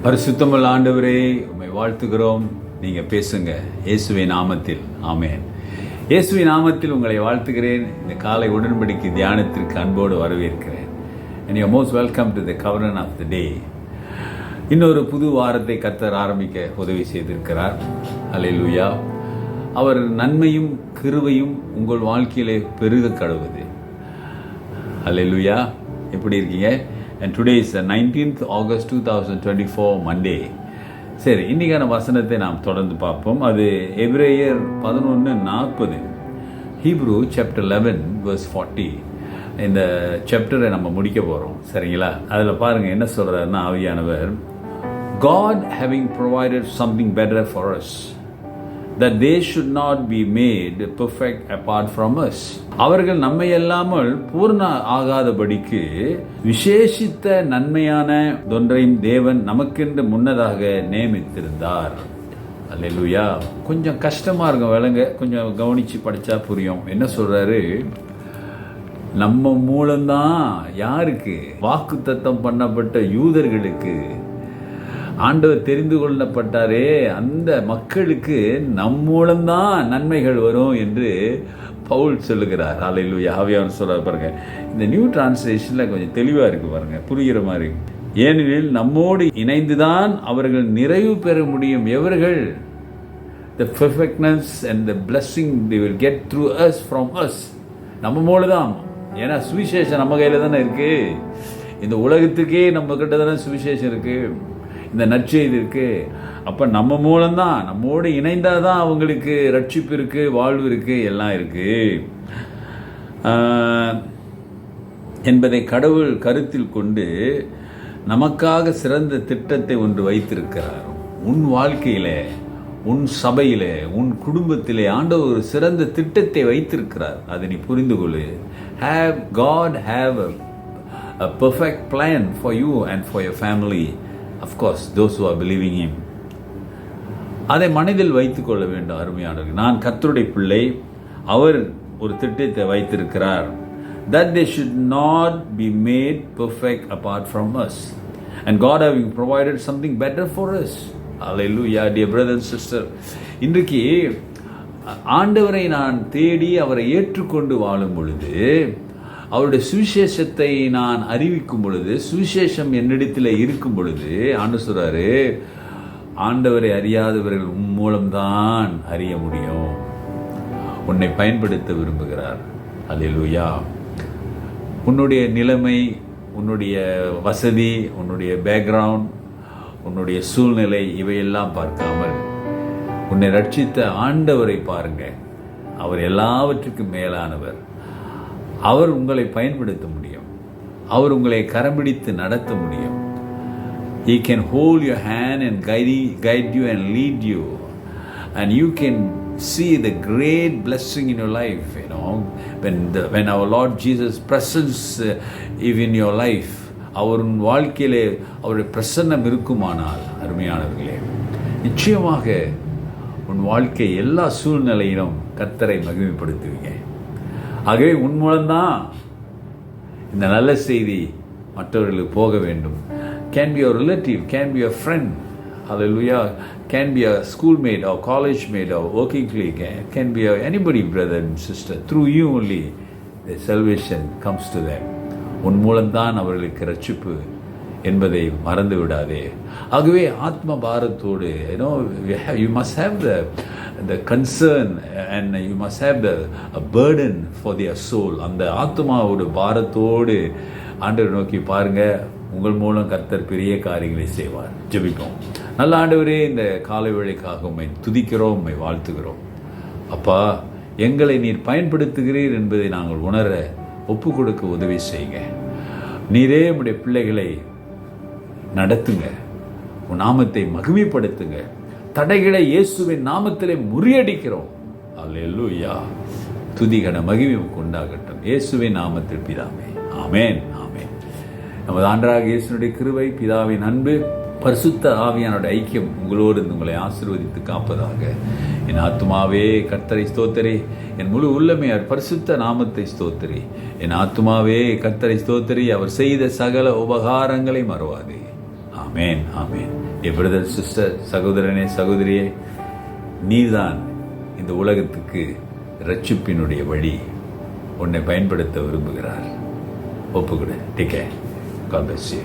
பரிசுத்தமுள்ள ஆண்டவரே, உம்மை வாழ்த்துகிறோம். நீங்க பேசுங்க இயேசுவின் நாமத்தில். ஆமென். இயேசுவின் நாமத்தில் உங்களை வாழ்த்துகிறேன். இந்த காலை உடன்படிக்கை தியானத்திற்கு அன்போடு வரவேற்கிறேன். And you are most welcome to the covenant of the day. இன்னொரு புது வாரத்தை கர்த்தர் ஆரம்பிக்க உதவி செய்திருக்கிறார். அல்லேலூயா. அவர் நன்மையும் கிருபையும் உங்கள் வாழ்க்கையிலே பெருக கடவுது. அல்லேலூயா. எப்படி இருக்கீங்க? And today is the 19th August 2024 Monday. சரி, இன்னைக்கான வசனத்தை நாம் தொடர்ந்து பார்ப்போம். அது எபிரேயர் 11:40, ஹீப்ரூ சாப்டர் 11 verse 40. இந்த சாப்டரை நம்ம முடிக்க போகிறோம். சரிங்களா? அதில் பாருங்கள் என்ன சொல்கிறாருன்னா, ஆவியானவர், God having provided something better for us, that they should not be made perfect apart from us. அவர்கள் நம்மை அல்லாமல் பூர்ண ஆகாதபடிக்கு விசேஷித்த நன்மையான ஒன்றையும் தேவன் நமக்கென்று முன்னதாக நியமித்திருந்தார். அல்லேலூயா. கொஞ்சம் கஷ்டமா இருக்கும் விளங்க, கொஞ்சம் கவனிச்சு படிச்சா புரியும். என்ன சொல்றாரு? நம்ம மூலம்தான் யாருக்கு? வாக்குத்தத்தம் பண்ணப்பட்ட யூதர்களுக்கு ஆண்டவர் தெரிந்து கொள்ளப்பட்டாரே, அந்த மக்களுக்கு நம் மூலம்தான் நன்மைகள் வரும் என்று பவுல் சொல்லுகிறார். அல்லேலூயா. ஆவியானவர் சொல்றார் பாருங்க. இந்த நியூ டிரான்ஸ்லேஷன்ல கொஞ்சம் தெளிவா இருக்கு பாருங்க, புரிகிற மாதிரி. ஏனெனில் நம்மோடு இணைந்துதான் அவர்கள் நிறைவு பெற முடியும். எவர்கள்? The perfectness and the blessing they will get through us, from us. நம்ம மூலம்தான். ஏன்னா சுவிசேஷம் நம்ம கையில தானே இருக்கு. இந்த உலகத்துக்கே நம்ம கிட்ட தானே சுவிசேஷம் இருக்கு, இந்த நற்செய்தி இருக்கு. அப்ப நம்ம மூலம்தான், நம்மோடு இணைந்தாதான் அவங்களுக்கு ரட்சிப்பு இருக்கு, வாழ்வு இருக்கு, எல்லாம் இருக்கு என்பதை கடவுள் கருத்தில் கொண்டு நமக்காக சிறந்த திட்டத்தை ஒன்று வைத்திருக்கிறார். உன் வாழ்க்கையில, உன் சபையில, உன் குடும்பத்திலே ஆண்டவர் ஒரு சிறந்த திட்டத்தை வைத்திருக்கிறார். அதை நீ புரிந்து கொள்ளு. God have a perfect plan for you and for your family. Of course, those who are believing him. அதை மனதில் வைத்துக் கொள்ள வேண்டும். அருமையானவர்கள், நான் கர்த்தருடைய பிள்ளை, அவர் ஒரு திட்டத்தை வைத்திருக்கிறார். That they should not be made perfect apart from us. And God having provided something better for us. Hallelujah, dear brother and sister. இன்றைக்கு ஆண்டவரை நான் தேடி அவரை ஏற்றுக்கொண்டு வாழும் பொழுது, அவருடைய சுவிசேஷத்தை நான் அறிவிக்கும் பொழுது, சுவிசேஷம் என்னிடத்தில் இருக்கும் பொழுது, ஆண்டு சொல்றாரு, ஆண்டவரை அறியாதவர்கள் உன் மூலம்தான் அறிய முடியும். உன்னை பயன்படுத்த விரும்புகிறார். அல்லேலூயா. உன்னுடைய நிலைமை, உன்னுடைய வசதி, உன்னுடைய பேக்ரவுண்ட், உன்னுடைய சூழ்நிலை, இவையெல்லாம் பார்க்காமல் உன்னை ரட்சித்த ஆண்டவரை பாருங்க. அவர் எல்லாவற்றுக்கும் மேலானவர். அவர் உங்களை பயன்படுத்த முடியும். அவர் உங்களை கரம்பிடித்து நடத்த முடியும். He can hold your hand and guide you and lead you, and you can see the great blessing in your life. You know, when our Lord Jesus presence is in your life, அவர் வாழ்க்கையிலே அவருடைய பிரசன்னம் இருக்குமானால், அருமையானவர்களே, நிச்சயமாக உன் வாழ்க்கை எல்லா சூழ்நிலையிலும் கர்த்தரை மகிமைப்படுத்துவீங்க. ஆகவே உன் மூலம்தான் இந்த நல்ல செய்தி மற்றவர்களுக்கு போக வேண்டும். Can be your relative, can be your friend, hallelujah, can be a schoolmate or college mate or working colleague, can be anybody, brother and sister. Through you only the salvation comes to them. உன் மூலம்தான் அவர்களுக்கு ரட்சிப்பு என்பதை மறந்து விடாதே. ஆகவே ஆத்ம பாரத்தோடு, you must have the concern and you must have a burden for their soul. அந்த ஆத்மாவோட பாரத்தோடு ஆண்டவரை நோக்கி பாருங்க. உங்கள் மூலம் கர்த்தர் பெரிய காரியங்களை செய்வார். ஜெபிப்போம். நல்ல ஆண்டவரே, இந்த காலை வேளைக்காக உம்மை துதிக்கிறோம், உம்மை வாழ்த்துகிறோம். அப்பா, எங்களை நீர் பயன்படுத்துகிறீர் என்பதை நாங்கள் உணர ஒப்பு கொடுக்க உதவி செய்யுங்க. நீரே உம்முடைய பிள்ளைகளை நடத்துங்க. உன் நாமத்தை மகிமைப்படுத்துங்க. தடைகளை இயேசுவின் நாமத்திலே முறியடிக்கிறோம். அல்லேலூயா. துதிகன மகிமை உண்டாகட்டும். இயேசுவின் நாமத்தில் பிதாவே. ஆமென், ஆமென். நமது ஆண்டவராகிய இயேசுவினுடைய கிருபை, பிதாவின் அன்பு, பரிசுத்த ஆவியானோட ஐக்கியம் உங்களோடு உங்களை ஆசீர்வதித்து காப்பதாக. என் ஆத்துமாவே கர்த்தரை ஸ்தோத்திரி, என் முழு உள்ளமே அவர் பரிசுத்த நாமத்தை ஸ்தோத்திரி. என் ஆத்துமாவே கர்த்தரை ஸ்தோத்திரி, அவர் செய்த சகல உபகாரங்களை மறவாதே. ஆமேன், ஆமேன். பிரதர் சிஸ்டர், சகோதரனே சகோதரியே, நீதான் இந்த உலகத்துக்கு ரட்சிப்பினுடைய வழி. உன்னை பயன்படுத்த விரும்புகிறார். ஒப்புக்கொடு. Take care. God bless you.